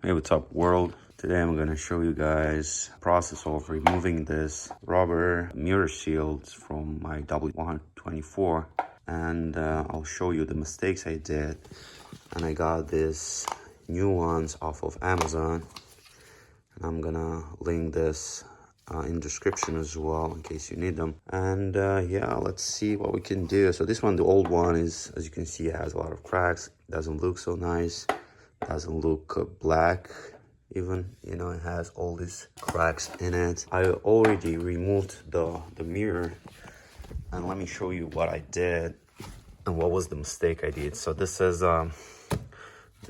Hey, what's up world? Today I'm gonna show you guys the process of removing this rubber mirror shields from my W124, and I'll show you the mistakes I did. And I got these new ones off of Amazon, and I'm gonna link this in description as well in case you need them. And yeah, let's see what we can do. So this one, the old one, is, as you can see, it has a lot of cracks. It doesn't look so nice. Doesn't look black even, you know, it has all these cracks in it. I already removed the mirror, and let me show you what I did and what was the mistake I did. So this is the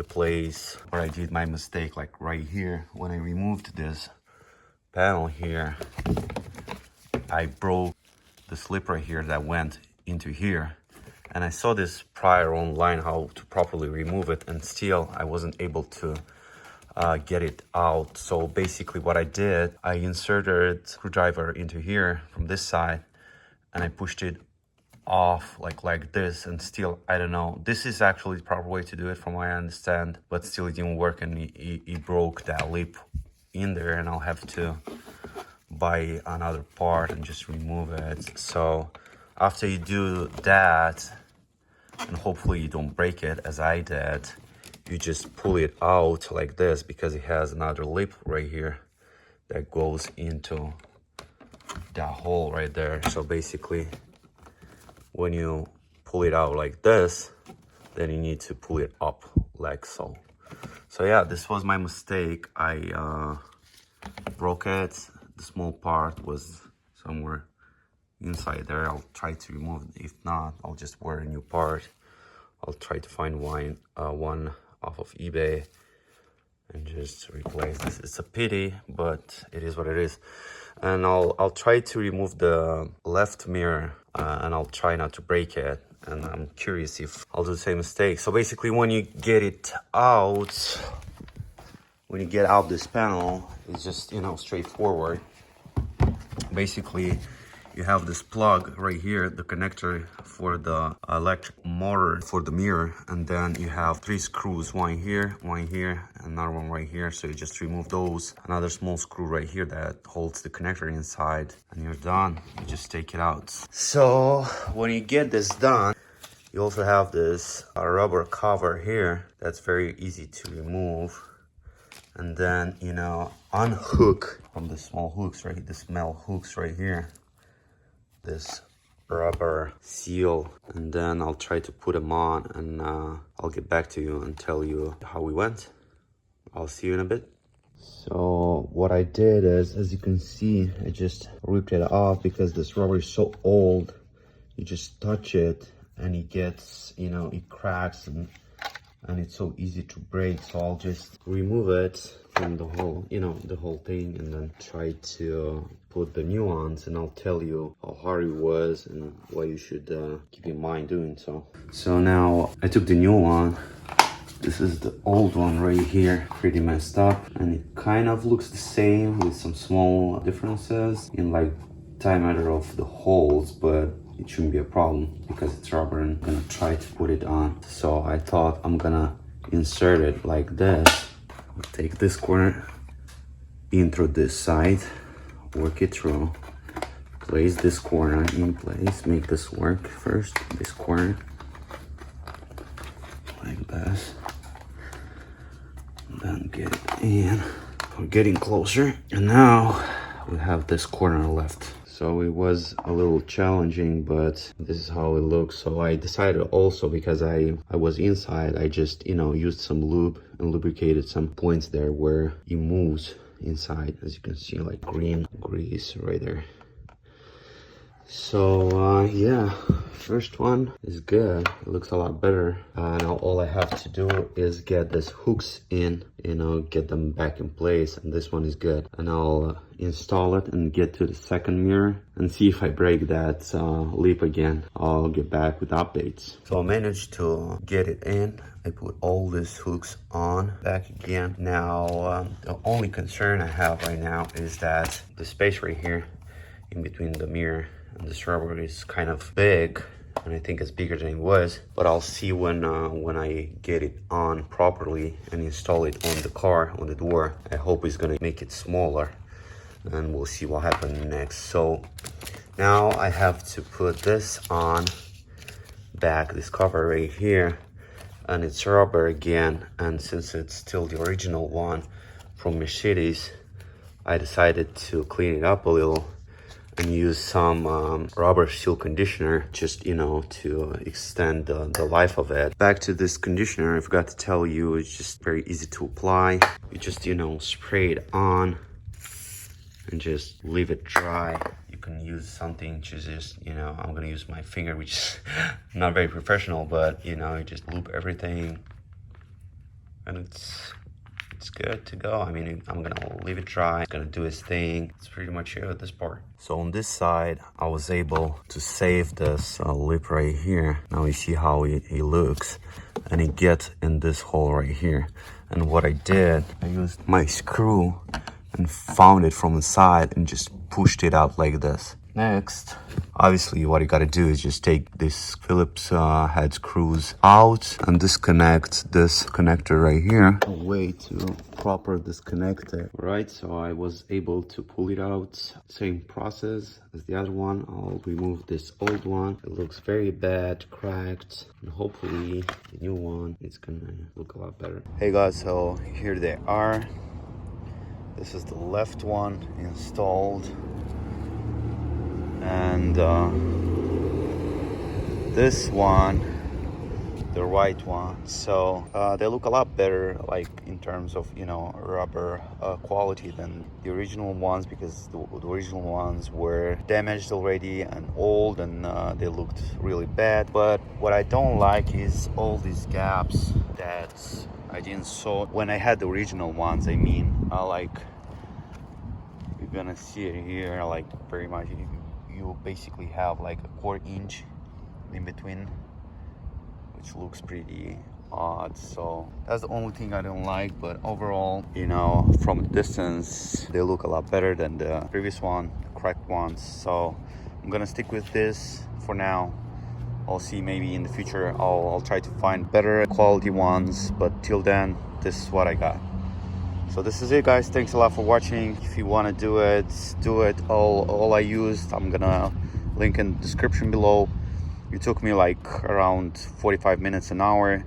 place where I did my mistake, like right here. When I removed this panel here, I broke the slip right here that went into here. And I saw this prior online how to properly remove it, and still I wasn't able to get it out. So basically what I did, I inserted screwdriver into here from this side, and I pushed it off like this, and still, I don't know, this is actually the proper way to do it from what I understand, but still it didn't work, and it broke that lip in there, and I'll have to buy another part and just remove it. So after you do that, and hopefully you don't break it as I did, you just pull it out like this, because it has another lip right here that goes into that hole right there. So basically when you pull it out like this, then you need to pull it up like so. So yeah, this was my mistake. I broke it. The small part was somewhere inside there. I'll try to remove it. If not, I'll just wear a new part. I'll try to find one off of eBay and just replace this. It's a pity, but it is what it is. And I'll try to remove the left mirror, and I'll try not to break it. And I'm curious if I'll do the same mistake. So basically, when you get it out, when you get out this panel, it's just, you know, straightforward. Basically, you have this plug right here, the connector for the electric motor for the mirror, and then you have 3 screws, one here, another one right here. So you just remove those, another small screw right here that holds the connector inside, and you're done. You just take it out. So when you get this done, you also have this rubber cover here that's very easy to remove. And then, you know, unhook from the small hooks, right? The small hooks right here, this rubber seal, and then I'll try to put them on, and I'll get back to you and tell you how we went. I'll see you in a bit. So what I did is, as you can see, I just ripped it off because this rubber is so old. You just touch it and it gets, you know, it cracks, and it's so easy to break. So I'll just remove it from the whole, you know, the whole thing, and then try to put the new ones, and I'll tell you how hard it was and what you should keep in mind doing so. So now I took the new one. This is the old one right here, pretty messed up, and it kind of looks the same with some small differences in like diameter of the holes, but it shouldn't be a problem because it's rubber, and I'm gonna try to put it on. So I thought I'm gonna insert it like this. Take this corner in through this side, work it through, place this corner in place, make this work first, this corner, like this, and then get it in. We're getting closer, and now we have this corner left. So it was a little challenging, but this is how it looks. So I decided also, because I was inside, I just, you know, used some lube and lubricated some points there where it moves inside. As you can see, like green grease right there. So yeah, first one is good. It looks a lot better. Now all I have to do is get these hooks in, you know, get them back in place, and this one is good. And I'll install it and get to the second mirror and see if I break that lip again. I'll get back with updates. So I managed to get it in. I put all these hooks on, back again. Now the only concern I have right now is that the space right here in between the mirror and this rubber is kind of big, and I think it's bigger than it was, but I'll see when I get it on properly and install it on the car, on the door. I hope it's gonna make it smaller, and we'll see what happens next. So now I have to put this on back, this cover right here, and it's rubber again, and since it's still the original one from Mercedes, I decided to clean it up a little and use some rubber seal conditioner, just, you know, to extend the life of it. Back to this conditioner, I forgot to tell you, it's just very easy to apply. You just, you know, spray it on and just leave it dry. You can use something to just, you know, I'm gonna use my finger, which is not very professional, but, you know, you just loop everything and it's good to go. I mean, I'm gonna leave it dry. It's gonna do its thing. It's pretty much it with this part. So on this side, I was able to save this lip right here. Now you see how it looks, and it gets in this hole right here. And what I did, I used my screw and found it from the side and just pushed it out like this. Next, obviously what you gotta do is just take this Phillips head screws out and disconnect this connector right here. A way to proper disconnect it, right? So I was able to pull it out. Same process as the other one. I'll remove this old one. It looks very bad, cracked, and hopefully the new one is gonna look a lot better. Hey guys, so here they are. This is the left one installed, and this one, the right one. So they look a lot better, like in terms of, you know, rubber quality than the original ones, because the original ones were damaged already and old, and they looked really bad. But what I don't like is all these gaps that I didn't saw when I had the original ones. I mean, like, you're gonna see it here, like very much. You basically have like a 1/4 inch in between, which looks pretty odd. So that's the only thing I don't like. But overall, you know, from a distance, they look a lot better than the previous one, the cracked ones. So I'm gonna stick with this for now. I'll see, maybe in the future I'll try to find better quality ones, but till then, this is what I got. So this is it, guys. Thanks a lot for watching. If you want to do it, do it. All I used, I'm gonna link in the description below. It took me like around 45 minutes, an hour.